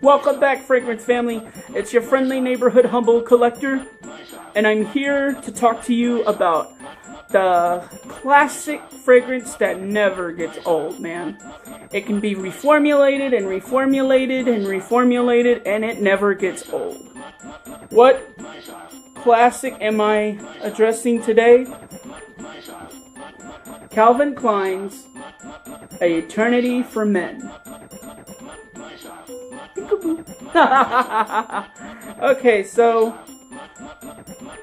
Welcome back, Fragrance family. It's your friendly neighborhood humble collector, and I'm here to talk to you about the classic fragrance that never gets old, man. It can be reformulated and reformulated and reformulated, and it never gets old. What classic am I addressing today? Calvin Klein's A Eternity for Men. Okay, so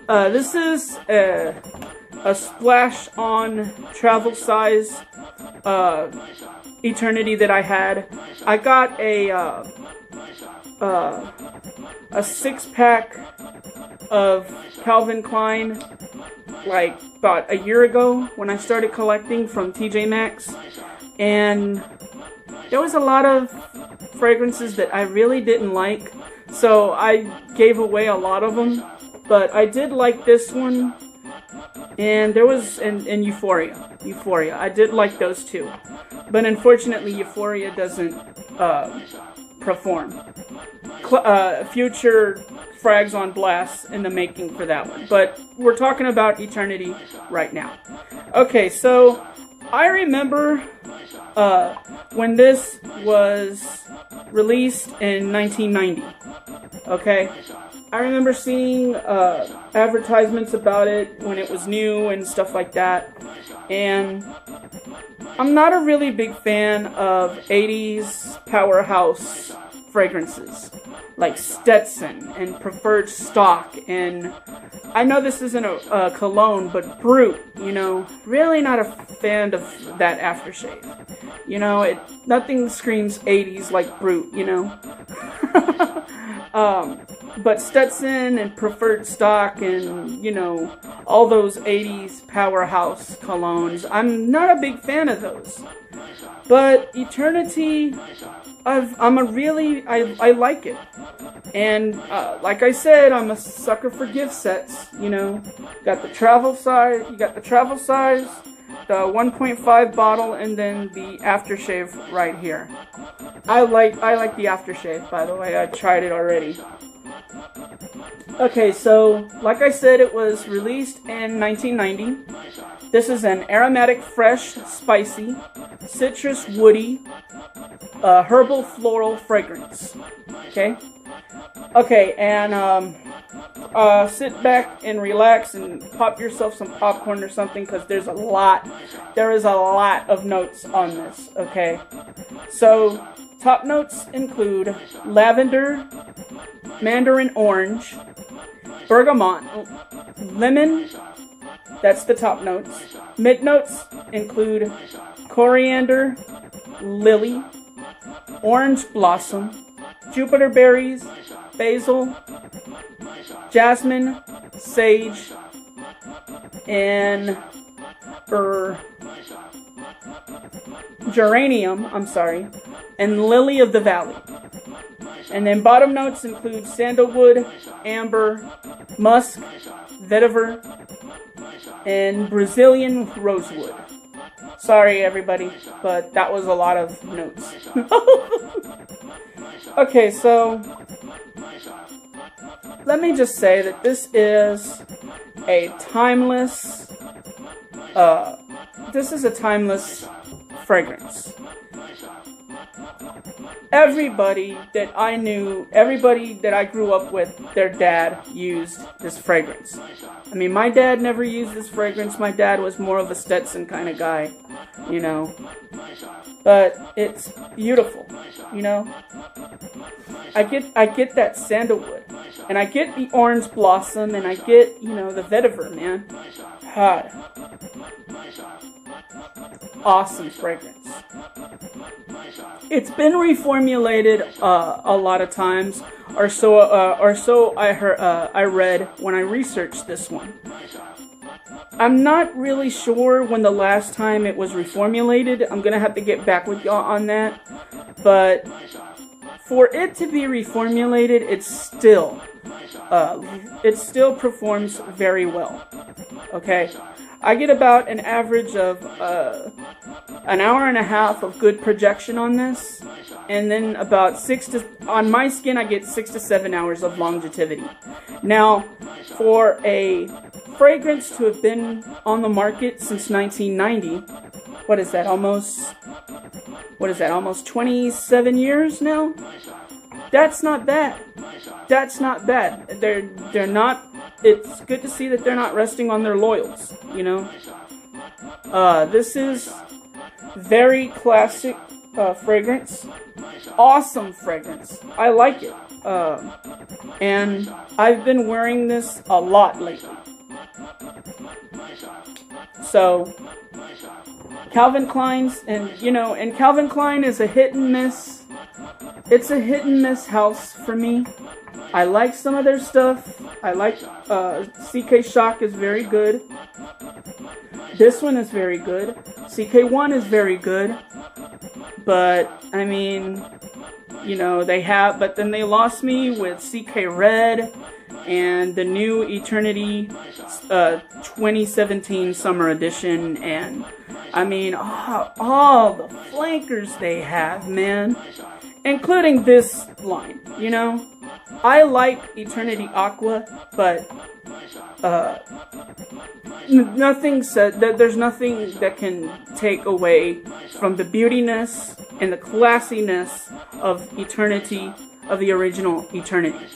this is a splash on travel size Eternity that I had. I got a 6-pack of Calvin Klein like about a year ago when I started collecting from TJ Maxx, and there was a lot of fragrances that I really didn't like, so I gave away a lot of them, but I did like this one, and there was and Euphoria. I did like those two, but unfortunately Euphoria doesn't perform. Future frags on blast in the making for that one, but we're talking about Eternity right now. Okay, so I remember when this was released in 1990. Okay, I remember seeing advertisements about it when it was new and stuff like that, and I'm not a really big fan of 80s powerhouse fragrances like Stetson and Preferred Stock, and I know this isn't a cologne, but Brut, really not a fan of that aftershave. Nothing screams 80s like Brut, but Stetson and Preferred Stock and, all those 80s powerhouse colognes, I'm not a big fan of those. But Eternity, I like it. And like I said, I'm a sucker for gift sets, Got the travel size, the 1.5 bottle, and then the aftershave right here. I like the aftershave, by the way. I tried it already. Okay, so like I said, it was released in 1990. This is an aromatic, fresh, spicy, citrus, woody, herbal, floral fragrance. Okay, and sit back and relax and pop yourself some popcorn or something, because there is a lot of notes on this. Okay, so top notes include lavender, mandarin orange, bergamot, lemon. That's the top notes. Mid notes include coriander, lily, orange blossom, Jupiter berries, basil, jasmine, sage, and geranium, and lily of the valley. And then bottom notes include sandalwood, amber, musk, vetiver, and Brazilian rosewood. Sorry, everybody, but that was a lot of notes. Okay, so let me just say that this is a timeless fragrance. Everybody that I knew, everybody that I grew up with, their dad used this fragrance. I mean, my dad never used this fragrance. My dad was more of a Stetson kind of guy, But it's beautiful, I get that sandalwood, and I get the orange blossom, and I get, the vetiver, man. Hot. Awesome fragrance. It's been reformulated a lot of times, or so I heard. I read when I researched this one. I'm not really sure when the last time it was reformulated. I'm gonna have to get back with y'all on that. But for it to be reformulated, it's still it still performs very well. Okay, I get about an average of an hour and a half of good projection on this, and then about on my skin I get 6 to 7 hours of longevity. Now, for a fragrance to have been on the market since 1990, what is that, almost 27 years now? That's not bad. That's not bad. They're not, it's good to see that they're not resting on their laurels, you know? This is very classic fragrance. Awesome fragrance. I like it. And I've been wearing this a lot lately. So, Calvin Klein's, and Calvin Klein is a hit and miss. It's a hit and miss house for me. I like some of their stuff. I like, CK Shock is very good. This one is very good. CK1 is very good. But, I mean, but then they lost me with CK Red and the new Eternity 2017 Summer Edition, and I mean, all the flankers they have, man. Including this line, I like Eternity Aqua, but nothing said that there's nothing that can take away from the beautiness and the classiness of Eternity, of the original Eternity.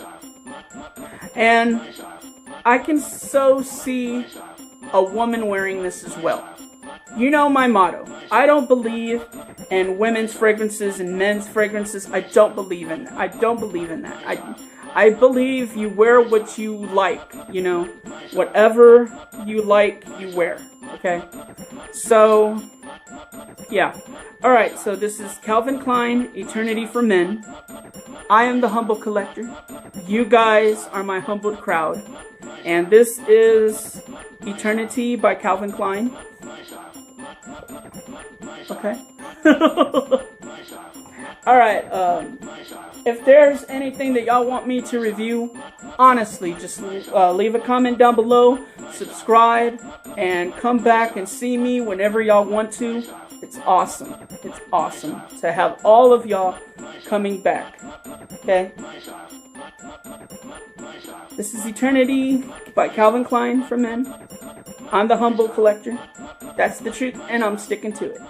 And I can so see a woman wearing this as well. You know my motto. I don't believe in women's fragrances and men's fragrances. I don't believe in that. I don't believe in that. I believe you wear what you like, Whatever you like, you wear, okay? So, yeah. Alright, so this is Calvin Klein, Eternity for Men. I am the humble collector. You guys are my humbled crowd. And this is Eternity by Calvin Klein. Okay. Alright, if there's anything that y'all want me to review, honestly, just leave a comment down below, subscribe, and come back and see me whenever y'all want to. It's awesome. It's awesome to have all of y'all coming back. Okay? This is Eternity by Calvin Klein for Men. I'm the humble collector. That's the truth, and I'm sticking to it.